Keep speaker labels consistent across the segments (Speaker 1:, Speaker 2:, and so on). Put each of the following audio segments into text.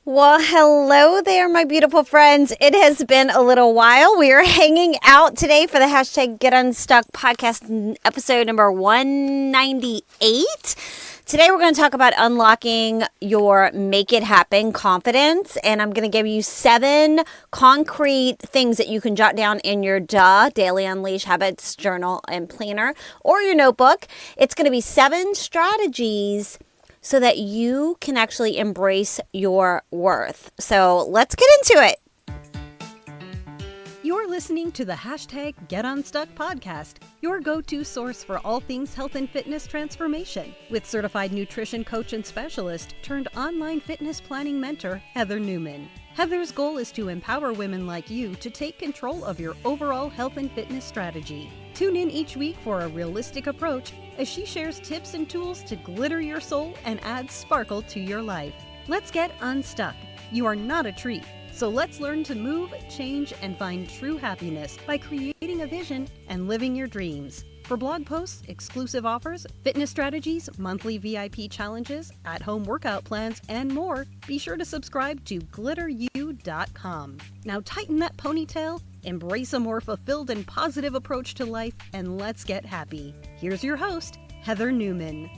Speaker 1: Well, hello there, my beautiful friends. It has been a little while. We are hanging out today for the hashtag Get Unstuck Podcast episode number 198. Today, we're going to talk about unlocking your make it happen confidence. And I'm going to give you 7 concrete things that you can jot down in your Daily Unleash Habits Journal and Planner or your notebook. It's going to be 7 strategies so that you can actually embrace your worth. So let's get into it.
Speaker 2: You're listening to the hashtag Get Unstuck Podcast, your go-to source for all things health and fitness transformation, with certified nutrition coach and specialist turned online fitness planning mentor, Heather Newman. Heather's goal is to empower women like you to take control of your overall health and fitness strategy. Tune in each week for a realistic approach as she shares tips and tools to glitter your soul and add sparkle to your life. Let's get unstuck. You are not a tree. So let's learn to move, change, and find true happiness by creating a vision and living your dreams. For blog posts, exclusive offers, fitness strategies, monthly VIP challenges, at-home workout plans, and more, be sure to subscribe to glitteru.com. Now tighten that ponytail, embrace a more fulfilled and positive approach to life, and let's get happy. Here's your host, Heather Newman.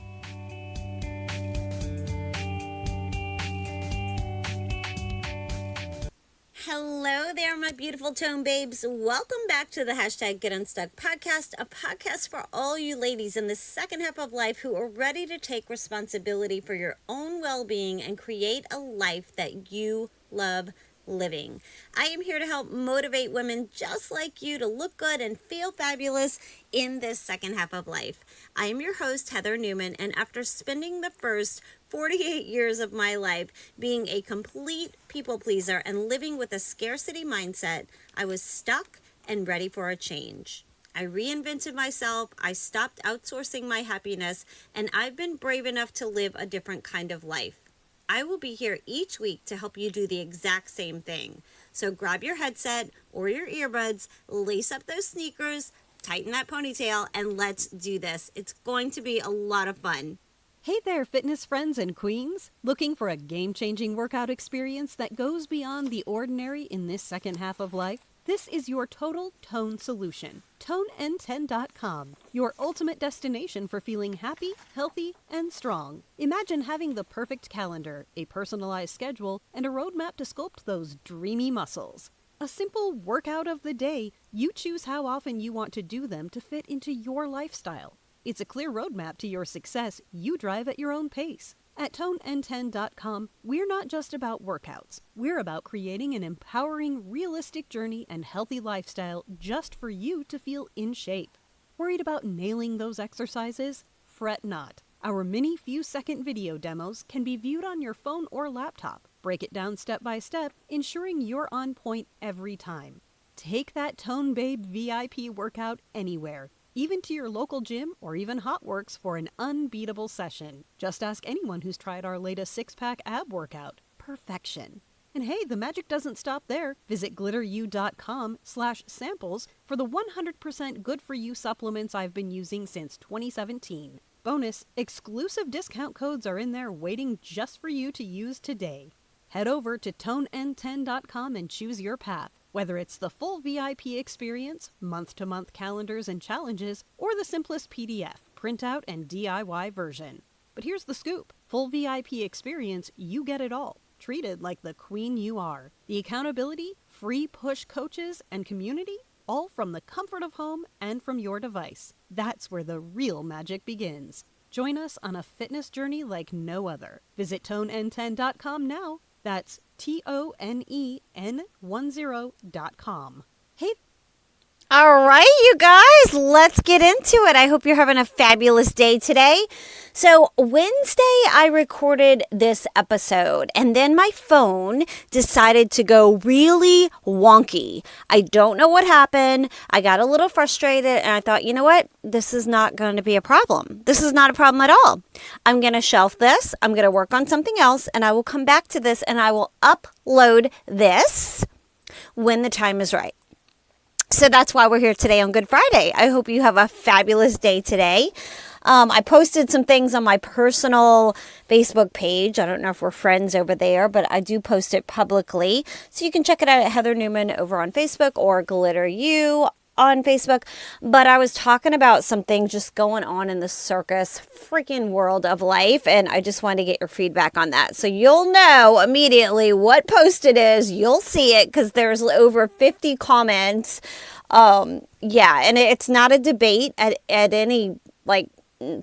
Speaker 1: Hello there, my beautiful tone babes. Welcome back to the hashtag Get Unstuck Podcast, a podcast for all you ladies in the second half of life who are ready to take responsibility for your own well-being and create a life that you love living. I am here to help motivate women just like you to look good and feel fabulous in this second half of life. I am your host, Heather Newman, and after spending the first 48 years of my life being a complete people pleaser and living with a scarcity mindset, I was stuck and ready for a change. I reinvented myself, I stopped outsourcing my happiness, and I've been brave enough to live a different kind of life. I will be here each week to help you do the exact same thing. So grab your headset or your earbuds, lace up those sneakers, tighten that ponytail, and let's do this. It's going to be a lot of fun.
Speaker 2: Hey there, fitness friends and queens! Looking for a game-changing workout experience that goes beyond the ordinary in this second half of life? This is your total tone solution. ToneN10.com, your ultimate destination for feeling happy, healthy, and strong. Imagine having the perfect calendar, a personalized schedule, and a roadmap to sculpt those dreamy muscles. A simple workout of the day, you choose how often you want to do them to fit into your lifestyle. It's a clear roadmap to your success you drive at your own pace. At ToneN10.com, we're not just about workouts. We're about creating an empowering, realistic journey and healthy lifestyle just for you to feel in shape. Worried about nailing those exercises? Fret not. Our mini few-second video demos can be viewed on your phone or laptop. Break it down step by step, ensuring you're on point every time. Take that Tone Babe VIP workout anywhere, even to your local gym or even HotWorks for an unbeatable session. Just ask anyone who's tried our latest 6-pack ab workout. Perfection. And hey, the magic doesn't stop there. Visit glitteru.com/samples for the 100% good-for-you supplements I've been using since 2017. Bonus, exclusive discount codes are in there waiting just for you to use today. Head over to ToneN10.com and choose your path. Whether it's the full VIP experience, month-to-month calendars and challenges, or the simplest PDF, printout, and DIY version. But here's the scoop. Full VIP experience, you get it all. Treated like the queen you are. The accountability, free push coaches, and community, all from the comfort of home and from your device. That's where the real magic begins. Join us on a fitness journey like no other. Visit ToneN10.com now. That's ToneN10.com. Hey.
Speaker 1: All right, you guys, let's get into it. I hope you're having a fabulous day today. So Wednesday, I recorded this episode, and then my phone decided to go really wonky. I don't know what happened. I got a little frustrated, and I thought, you know what? This is not going to be a problem. This is not a problem at all. I'm going to shelf this. I'm going to work on something else, and I will come back to this, and I will upload this when the time is right. So that's why we're here today on Good Friday. I hope you have a fabulous day today. I posted some things on my personal Facebook page. I don't know if we're friends over there, but I do post it publicly. So you can check it out at Heather Newman over on Facebook or Glitter You on Facebook. But I was talking about something just going on in the circus freaking world of life, and I just wanted to get your feedback on that. So you'll know immediately what post it is. You'll see it because there's over 50 comments. Yeah, and it's not a debate at any, like,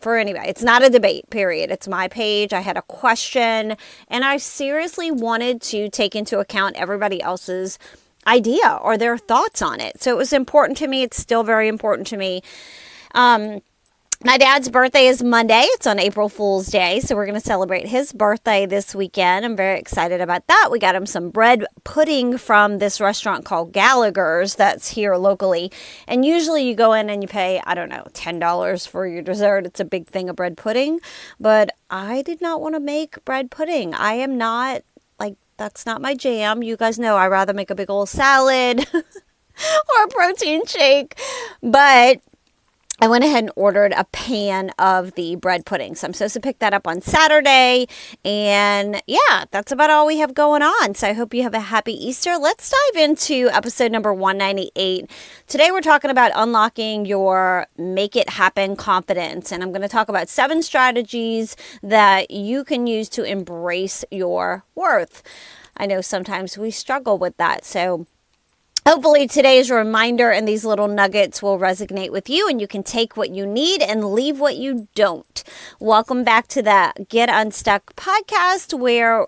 Speaker 1: for anybody. It's not a debate, period. It's my page. I had a question, and I seriously wanted to take into account everybody else's idea or their thoughts on it. So it was important to me. It's still very important to me. My dad's birthday is Monday. It's on April Fool's Day. So we're going to celebrate his birthday this weekend. I'm very excited about that. We got him some bread pudding from this restaurant called Gallagher's that's here locally. And usually you go in and you pay, I don't know, $10 for your dessert. It's a big thing of bread pudding. But I did not want to make bread pudding. I am not, like, that's not my jam. You guys know I rather make a big old salad or a protein shake. But I went ahead and ordered a pan of the bread pudding. So I'm supposed to pick that up on Saturday. And yeah, that's about all we have going on. So I hope you have a happy Easter. Let's dive into episode number 198. Today we're talking about unlocking your make it happen confidence. And I'm going to talk about 7 strategies that you can use to embrace your worth. I know sometimes we struggle with that. So hopefully today's reminder and these little nuggets will resonate with you, and you can take what you need and leave what you don't. Welcome back to the Get Unstuck podcast, where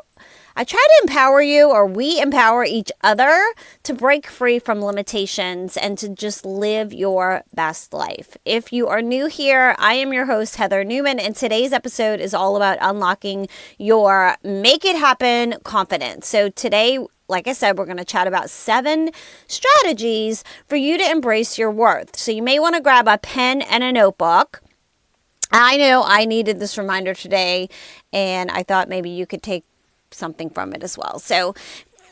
Speaker 1: I try to empower you, or we empower each other to break free from limitations and to just live your best life. If you are new here, I am your host, Heather Newman, and today's episode is all about unlocking your make it happen confidence. So today, like I said, we're going to chat about 7 strategies for you to embrace your worth. So you may want to grab a pen and a notebook. I know I needed this reminder today, and I thought maybe you could take something from it as well. So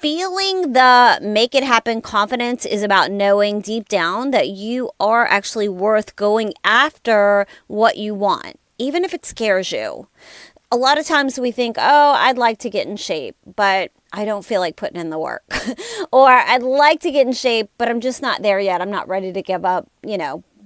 Speaker 1: feeling the make it happen confidence is about knowing deep down that you are actually worth going after what you want, even if it scares you. A lot of times we think, oh, I'd like to get in shape, but I don't feel like putting in the work. Or I'd like to get in shape, but I'm just not there yet. I'm not ready to give up,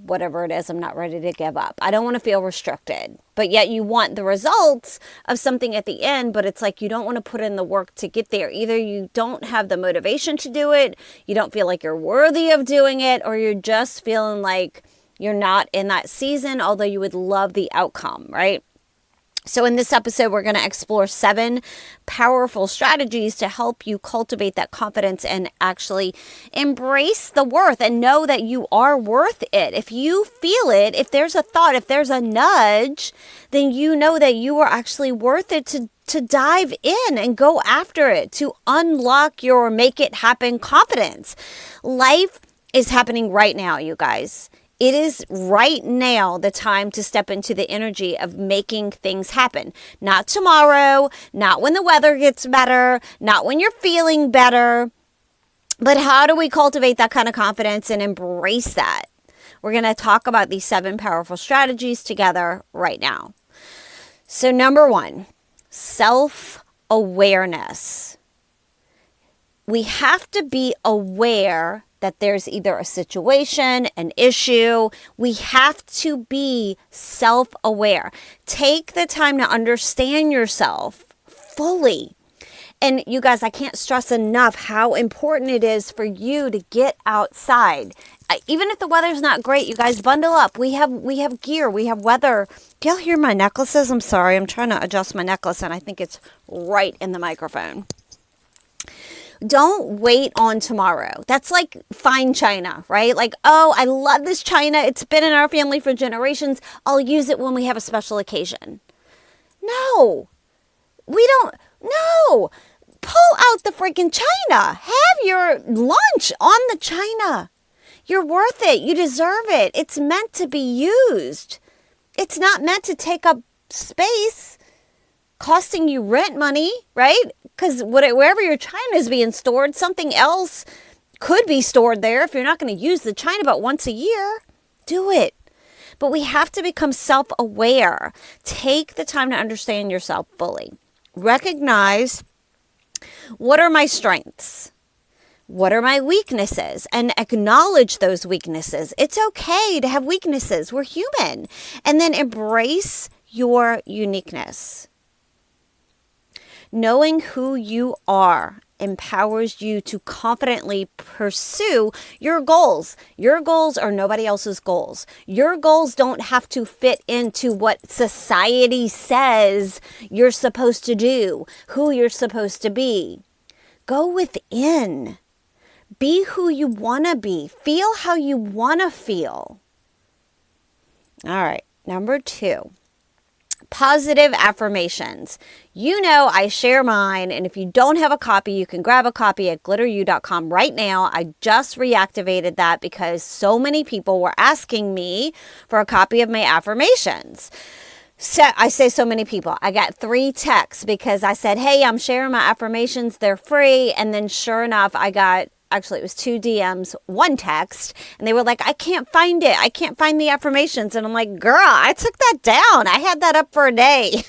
Speaker 1: whatever it is, I'm not ready to give up. I don't want to feel restricted. But yet you want the results of something at the end, but it's like you don't want to put in the work to get there. Either you don't have the motivation to do it, you don't feel like you're worthy of doing it, or you're just feeling like you're not in that season, although you would love the outcome, right? So in this episode, we're going to explore 7 powerful strategies to help you cultivate that confidence and actually embrace the worth and know that you are worth it. If you feel it, if there's a thought, if there's a nudge, then you know that you are actually worth it to dive in and go after it, to unlock your make it happen confidence. Life is happening right now, you guys. It is right now the time to step into the energy of making things happen. Not tomorrow, not when the weather gets better, not when you're feeling better. But how do we cultivate that kind of confidence and embrace that? We're going to talk about these 7 powerful strategies together right now. So number 1, self-awareness. We have to be aware that there's either a situation, an issue. We have to be self-aware. Take the time to understand yourself fully. And you guys, I can't stress enough how important it is for you to get outside. Even if the weather's not great, you guys, bundle up. We have gear, we have weather. Do y'all hear my necklaces? I'm sorry, I'm trying to adjust my necklace and I think it's right in the microphone. Don't wait on tomorrow. That's like fine china, right? Like, oh, I love this china. It's been in our family for generations. I'll use it when we have a special occasion. No, we don't. No, pull out the freaking china. Have your lunch on the china. You're worth it. You deserve it. It's meant to be used. It's not meant to take up space, costing you rent money, right? Because wherever your china is being stored, something else could be stored there if you're not going to use the china but once a year. Do it. But we have to become self-aware. Take the time to understand yourself fully. Recognize, what are my strengths? What are my weaknesses? And acknowledge those weaknesses. It's okay to have weaknesses. We're human. And then embrace your uniqueness. Knowing who you are empowers you to confidently pursue your goals. Your goals are nobody else's goals. Your goals don't have to fit into what society says you're supposed to do, who you're supposed to be. Go within. Be who you want to be. Feel how you want to feel. All right, number 2. Positive affirmations. You know I share mine, and if you don't have a copy, you can grab a copy at glitteru.com right now. I just reactivated that because so many people were asking me for a copy of my affirmations. So I say so many people. I got 3 texts because I said, hey, I'm sharing my affirmations. They're free. And then sure enough, I got, actually it was 2 DMs, 1 text, and they were like, I can't find it. I can't find the affirmations. And I'm like, girl, I took that down. I had that up for a day.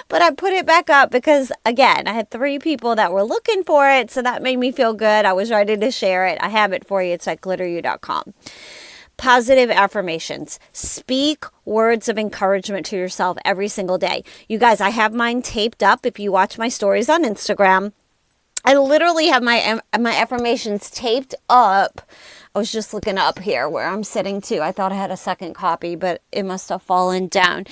Speaker 1: But I put it back up because, again, I had 3 people that were looking for it. So that made me feel good. I was ready to share it. I have it for you. It's at glitteru.com. Positive affirmations. Speak words of encouragement to yourself every single day. You guys, I have mine taped up. If you watch my stories on Instagram, I literally have my affirmations taped up. I was just looking up here where I'm sitting too. I thought I had a second copy, but it must have fallen down.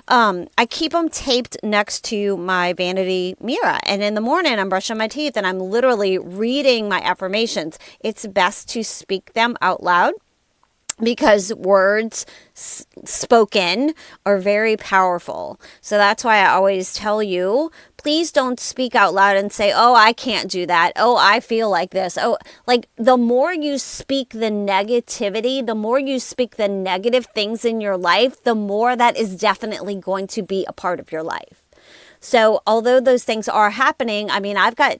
Speaker 1: I keep them taped next to my vanity mirror. And in the morning, I'm brushing my teeth and I'm literally reading my affirmations. It's best to speak them out loud, because words spoken are very powerful. So that's why I always tell you, please don't speak out loud and say, oh, I can't do that. Oh, I feel like this. Oh, like the more you speak the negativity, the more you speak the negative things in your life, the more that is definitely going to be a part of your life. So although those things are happening, I mean, I've got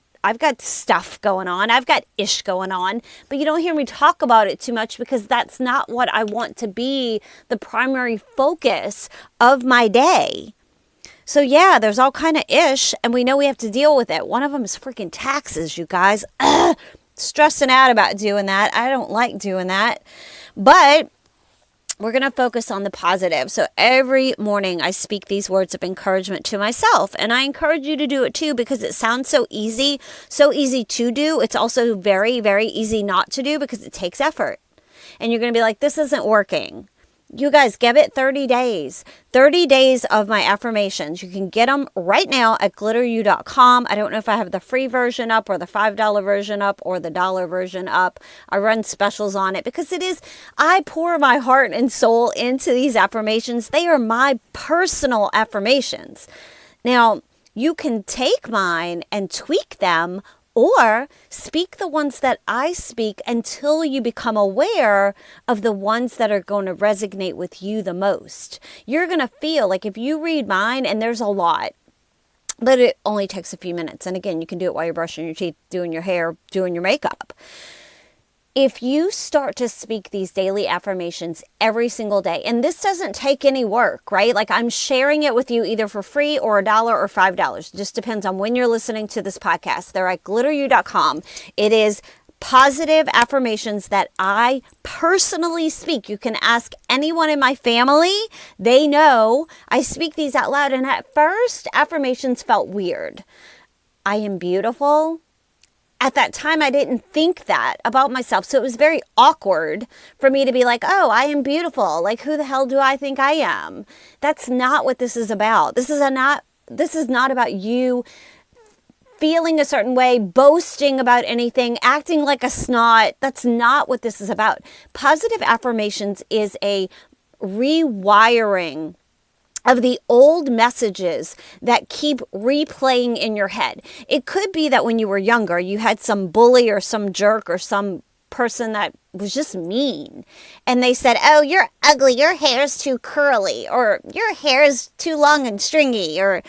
Speaker 1: stuff going on. I've got ish going on, but you don't hear me talk about it too much because that's not what I want to be the primary focus of my day. So yeah, there's all kind of ish and we know we have to deal with it. One of them is freaking taxes, you guys. Stressing out about doing that. I don't like doing that, but we're going to focus on the positive. So every morning I speak these words of encouragement to myself, and I encourage you to do it too because it sounds so easy to do. It's also very, very easy not to do because it takes effort. And you're going to be like, this isn't working. You guys, give it 30 days. 30 days of my affirmations. You can get them right now at glitteru.com. I don't know if I have the free version up or the $5 version up or the $1 version up. I run specials on it because I pour my heart and soul into these affirmations. They are my personal affirmations. Now, you can take mine and tweak them, or speak the ones that I speak until you become aware of the ones that are going to resonate with you the most. You're going to feel like if you read mine, and there's a lot, but it only takes a few minutes. And again, you can do it while you're brushing your teeth, doing your hair, doing your makeup. If you start to speak these daily affirmations every single day, and this doesn't take any work, right? Like I'm sharing it with you either for free or $1 or $5. It just depends on when you're listening to this podcast. They're at glitteru.com. It is positive affirmations that I personally speak. You can ask anyone in my family. They know I speak these out loud. And at first, affirmations felt weird. I am beautiful. At that time, I didn't think that about myself. So it was very awkward for me to be like, oh, I am beautiful. Like, who the hell do I think I am? That's not what this is about. This is not about you feeling a certain way, boasting about anything, acting like a snot. That's not what this is about. Positive affirmations is a rewiring of the old messages that keep replaying in your head. It could be that when you were younger, you had some bully or some jerk or some person that was just mean. And they said, oh, you're ugly, your hair's too curly, or your hair is too long and stringy, or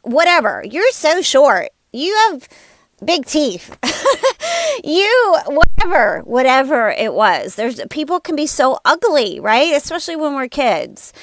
Speaker 1: whatever. You're so short. You have big teeth. Whatever it was. People can be so ugly, right? Especially when we're kids.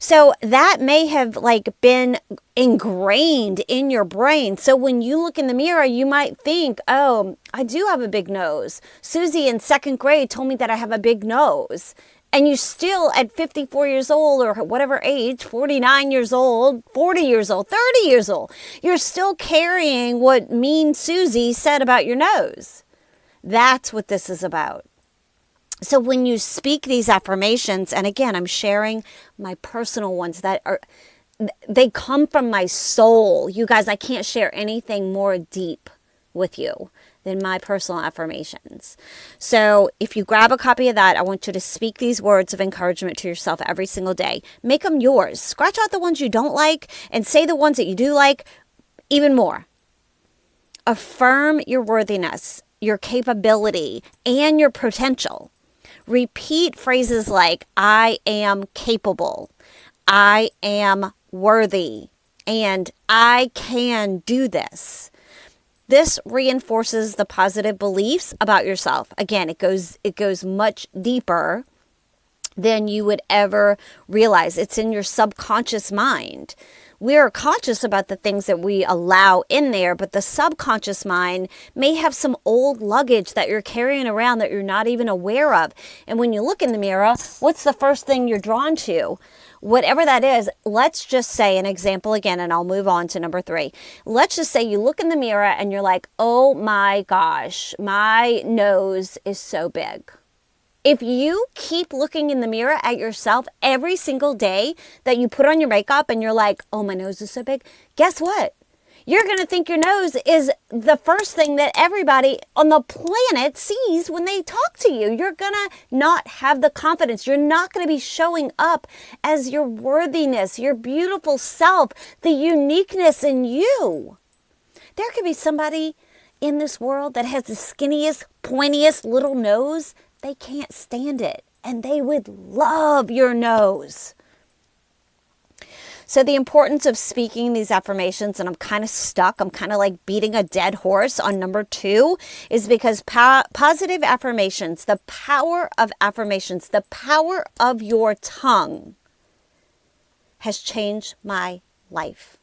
Speaker 1: So that may have been ingrained in your brain. So when you look in the mirror, you might think, oh, I do have a big nose. Susie in second grade told me that I have a big nose. And you still at 54 years old or whatever age, 49 years old, 40 years old, 30 years old, you're still carrying what mean Susie said about your nose. That's what this is about. So when you speak these affirmations, and again, I'm sharing my personal ones they come from my soul. You guys, I can't share anything more deep with you than my personal affirmations. So if you grab a copy of that, I want you to speak these words of encouragement to yourself every single day. Make them yours. Scratch out the ones you don't like and say the ones that you do like even more. Affirm your worthiness, your capability, and your potential. Repeat phrases like, I am capable, I am worthy, and I can do this. This reinforces the positive beliefs about yourself. Again, it goes much deeper than you would ever realize. It's in your subconscious mind. We're conscious about the things that we allow in there, but the subconscious mind may have some old luggage that you're carrying around that you're not even aware of. And when you look in the mirror, what's the first thing you're drawn to? Whatever that is, let's just say an example again, and I'll move on to number 3. Let's just say you look in the mirror and you're like, oh my gosh, my nose is so big. If you keep looking in the mirror at yourself every single day that you put on your makeup and you're like, oh, my nose is so big, guess what? You're going to think your nose is the first thing that everybody on the planet sees when they talk to you. You're going to not have the confidence. You're not going to be showing up as your worthiness, your beautiful self, the uniqueness in you. There could be somebody in this world that has the skinniest, pointiest little nose. They can't stand it, and they would love your nose. So the importance of speaking these affirmations, and I'm kind of stuck, I'm kind of like beating a dead horse on number 2, is because positive affirmations, the power of affirmations, the power of your tongue has changed my life.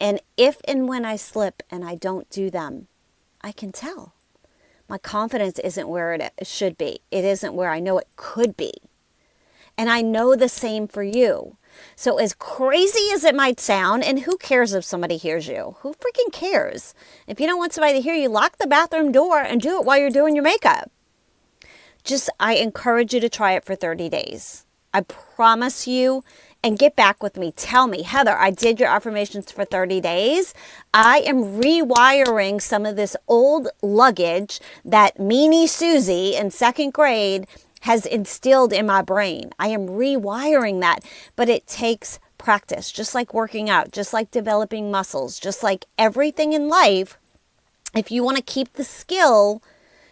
Speaker 1: And if and when I slip and I don't do them, I can tell. My confidence isn't where it should be. It isn't where I know it could be. And I know the same for you. So as crazy as it might sound, and who cares if somebody hears you? Who freaking cares? If you don't want somebody to hear you, lock the bathroom door and do it while you're doing your makeup. I encourage you to try it for 30 days. I promise you. And get back with me. Tell me, Heather, I did your affirmations for 30 days. I am rewiring some of this old luggage that meanie Susie in second grade has instilled in my brain. I am rewiring that, but it takes practice, just like working out, just like developing muscles, just like everything in life. If you want to keep the skill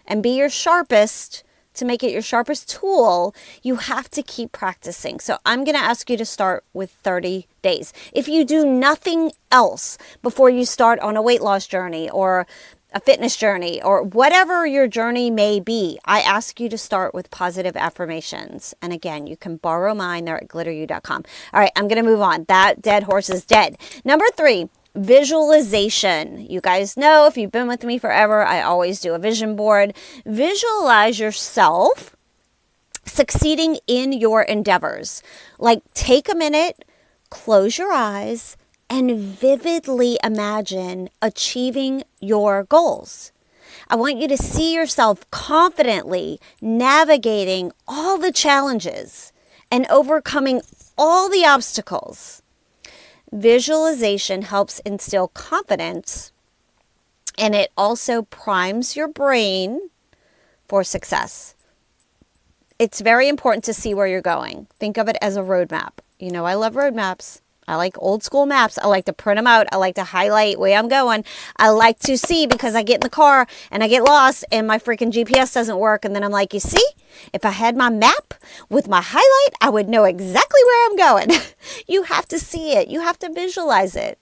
Speaker 1: and be your sharpest, to make it your sharpest tool, you have to keep practicing. So I'm going to ask you to start with 30 days. If you do nothing else before you start on a weight loss journey or a fitness journey or whatever your journey may be, I ask you to start with positive affirmations. And again, you can borrow mine. They're at glitteru.com. All right, I'm going to move on. That dead horse is dead. Number 3. Visualization. You guys know, if you've been with me forever, I always do a vision board. Visualize yourself succeeding in your endeavors. Like, take a minute, close your eyes, and vividly imagine achieving your goals. I want you to see yourself confidently navigating all the challenges and overcoming all the obstacles. Visualization helps instill confidence, and it also primes your brain for success. It's very important to see where you're going. Think of it as a roadmap. You know, I love roadmaps. I like old school maps. I like to print them out. I like to highlight where I'm going. I like to see, because I get in the car and I get lost and my freaking GPS doesn't work. And then I'm like, you see, if I had my map with my highlight, I would know exactly where I'm going. You have to see it. You have to visualize it.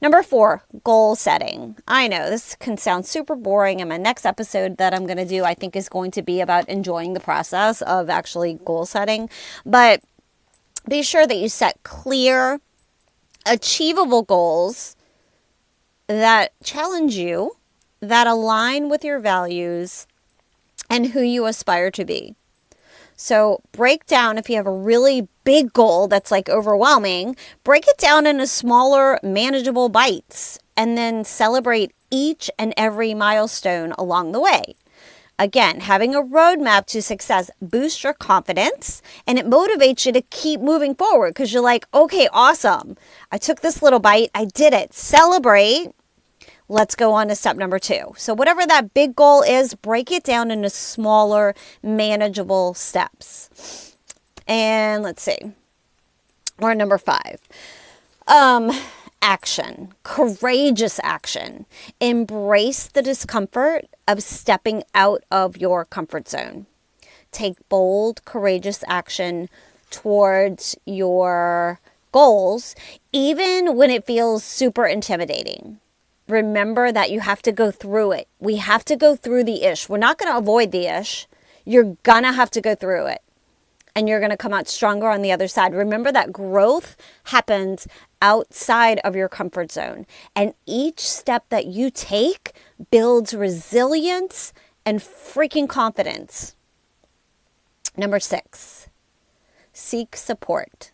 Speaker 1: Number 4, goal setting. I know this can sound super boring, and my next episode that I'm going to do, I think, is going to be about enjoying the process of actually goal setting. But be sure that you set clear, achievable goals that challenge you, that align with your values and who you aspire to be. So break down, if you have a really big goal that's like overwhelming, break it down into smaller, manageable bites, and then celebrate each and every milestone along the way. Again, having a roadmap to success boosts your confidence, and it motivates you to keep moving forward because you're like, okay, awesome. I took this little bite. I did it. Celebrate. Let's go on to step number 2. So whatever that big goal is, break it down into smaller, manageable steps. And let's see. Or number 5. Action. Courageous action. Embrace the discomfort of stepping out of your comfort zone. Take bold, courageous action towards your goals, even when it feels super intimidating. Remember that you have to go through it. We have to go through the ish. We're not going to avoid the ish. You're going to have to go through it. And you're going to come out stronger on the other side. Remember that growth happens outside of your comfort zone. And each step that you take builds resilience and freaking confidence. Number 6, seek support.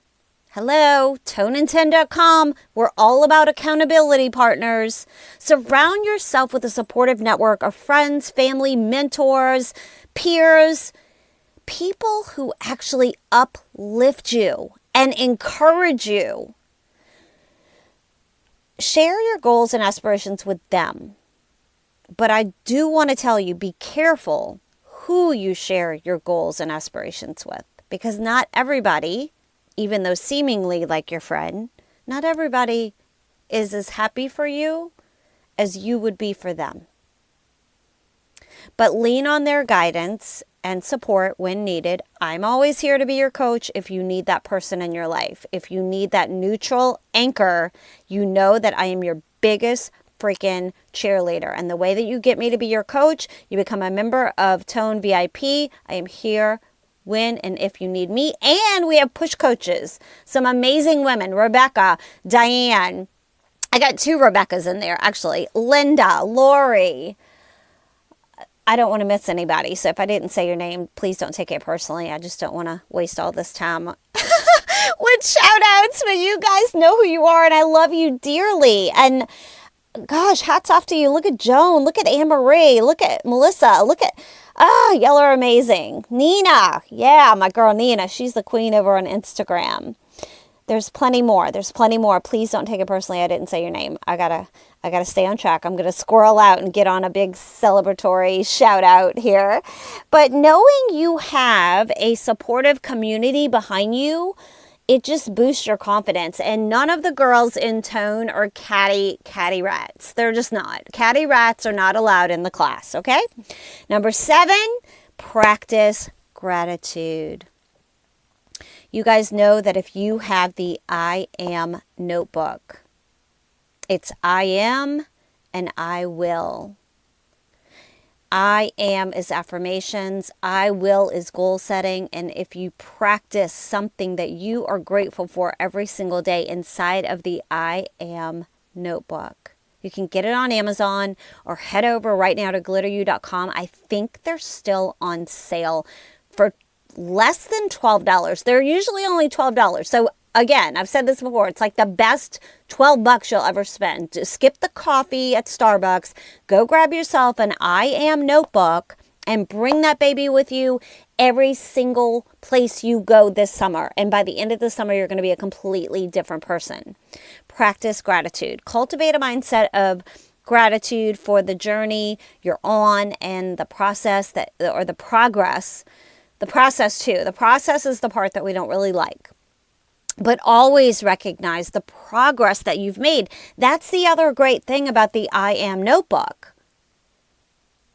Speaker 1: Hello, toneand10.com. We're all about accountability partners. Surround yourself with a supportive network of friends, family, mentors, peers, people who actually uplift you and encourage you. Share your goals and aspirations with them. But I do want to tell you, be careful who you share your goals and aspirations with, because not everybody, even though seemingly like your friend, not everybody is as happy for you as you would be for them. But lean on their guidance and support when needed. I'm always here to be your coach if you need that person in your life. If you need that neutral anchor, you know that I am your biggest freaking cheerleader. And the way that you get me to be your coach, you become a member of Tone VIP. I am here when and if you need me. And we have push coaches, some amazing women, Rebecca, Diane. I got 2 Rebeccas in there, actually. Linda, Lori. I don't want to miss anybody. So if I didn't say your name, please don't take it personally. I just don't want to waste all this time with shout outs. But you guys know who you are and I love you dearly. And gosh, hats off to you. Look at Joan. Look at Anne-Marie. Look at Melissa. Look at, y'all are amazing. Nina. Yeah, my girl Nina. She's the queen over on Instagram. There's plenty more. Please don't take it personally. I didn't say your name. I gotta stay on track. I'm gonna squirrel out and get on a big celebratory shout out here. But knowing you have a supportive community behind you, it just boosts your confidence. And none of the girls in Tone are catty rats. They're just not. Catty rats are not allowed in the class, okay? Number 7, practice gratitude. You guys know that if you have the I Am notebook, it's I am and I will. I am is affirmations. I will is goal setting. And if you practice something that you are grateful for every single day inside of the I Am notebook, you can get it on Amazon or head over right now to glitteru.com. I think they're still on sale for less than $12. They're usually only $12. So again, I've said this before, it's like the best $12 you'll ever spend. Just skip the coffee at Starbucks, go grab yourself an I Am notebook and bring that baby with you every single place you go this summer. And by the end of the summer, you're going to be a completely different person. Practice gratitude. Cultivate a mindset of gratitude for the journey you're on and the process the progress. The process too. The process is the part that we don't really like. But always recognize the progress that you've made. That's the other great thing about the I Am notebook.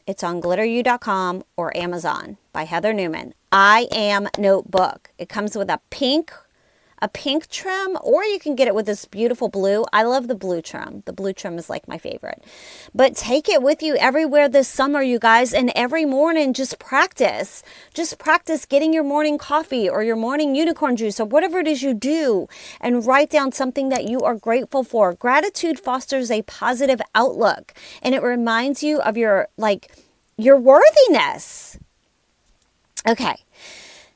Speaker 1: It's on glitteru.com or Amazon by Heather Newman. I Am notebook. It comes with a pink a pink trim, or you can get it with this beautiful blue. I love the blue trim. The blue trim is like my favorite. But take it with you everywhere this summer, you guys, and every morning just practice. Just practice getting your morning coffee or your morning unicorn juice or whatever it is you do, and write down something that you are grateful for. Gratitude fosters a positive outlook, and it reminds you of your worthiness. Okay.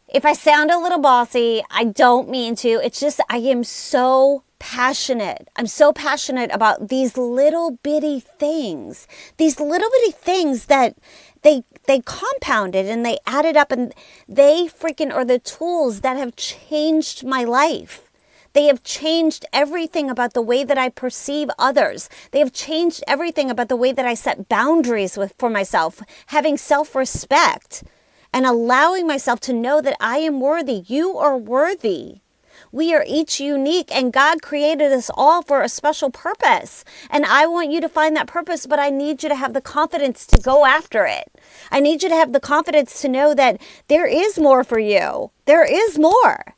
Speaker 1: If I sound a little bossy, I don't mean to. It's just I am so passionate. I'm so passionate about these little bitty things. These little bitty things that they compounded and they added up, and they freaking are the tools that have changed my life. They have changed everything about the way that I perceive others. They have changed everything about the way that I set boundaries for myself, having self-respect, and allowing myself to know that I am worthy. You are worthy. We are each unique, and God created us all for a special purpose. And I want you to find that purpose, but I need you to have the confidence to go after it. I need you to have the confidence to know that there is more for you. There is more.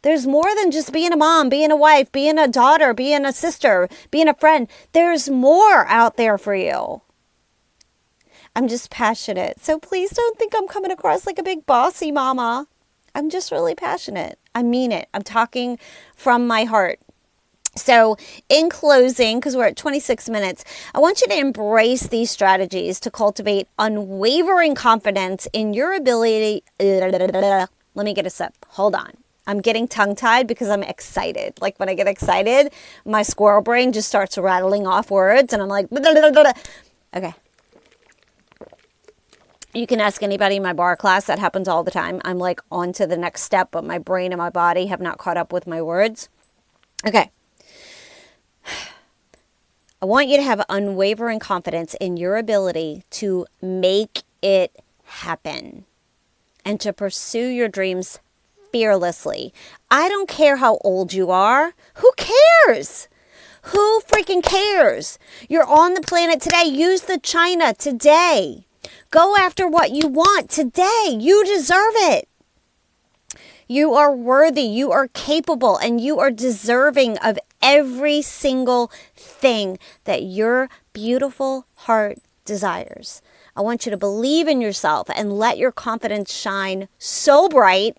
Speaker 1: There's more than just being a mom, being a wife, being a daughter, being a sister, being a friend. There's more out there for you. I'm just passionate. So please don't think I'm coming across like a big bossy mama. I'm just really passionate. I mean it. I'm talking from my heart. So in closing, because we're at 26 minutes, I want you to embrace these strategies to cultivate unwavering confidence in your ability. Let me get a sip. Hold on. I'm getting tongue-tied because I'm excited. Like when I get excited, my squirrel brain just starts rattling off words and I'm like, okay. You can ask anybody in my bar class. That happens all the time. I'm like on to the next step, but my brain and my body have not caught up with my words. Okay. I want you to have unwavering confidence in your ability to make it happen and to pursue your dreams fearlessly. I don't care how old you are. Who cares? Who freaking cares? You're on the planet today. Use the China today. Go after what you want today. You deserve it. You are worthy. You are capable, and you are deserving of every single thing that your beautiful heart desires. I want you to believe in yourself and let your confidence shine so bright.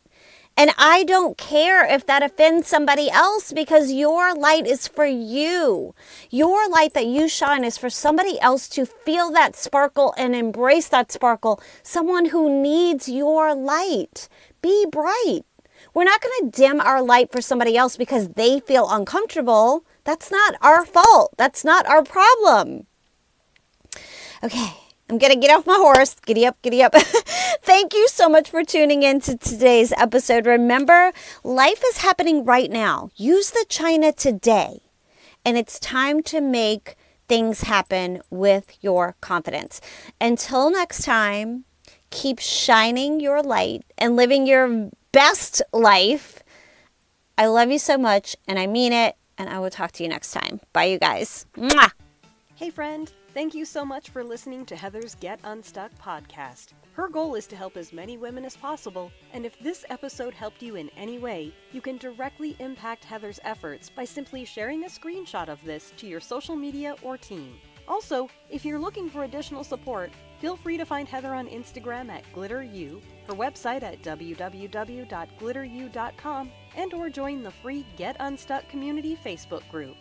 Speaker 1: And I don't care if that offends somebody else, because your light is for you. Your light that you shine is for somebody else to feel that sparkle and embrace that sparkle. Someone who needs your light. Be bright. We're not going to dim our light for somebody else because they feel uncomfortable. That's not our fault. That's not our problem. Okay. I'm going to get off my horse. Giddy up, giddy up. Thank you so much for tuning in to today's episode. Remember, life is happening right now. Use the China today. And it's time to make things happen with your confidence. Until next time, keep shining your light and living your best life. I love you so much, and I mean it. And I will talk to you next time. Bye, you guys. Mwah!
Speaker 2: Hey friend, thank you so much for listening to Heather's Get Unstuck podcast. Her goal is to help as many women as possible, and if this episode helped you in any way, you can directly impact Heather's efforts by simply sharing a screenshot of this to your social media or team. Also, if you're looking for additional support, feel free to find Heather on Instagram at GlitterU, her website at www.glitteru.com, and or join the free Get Unstuck community Facebook group.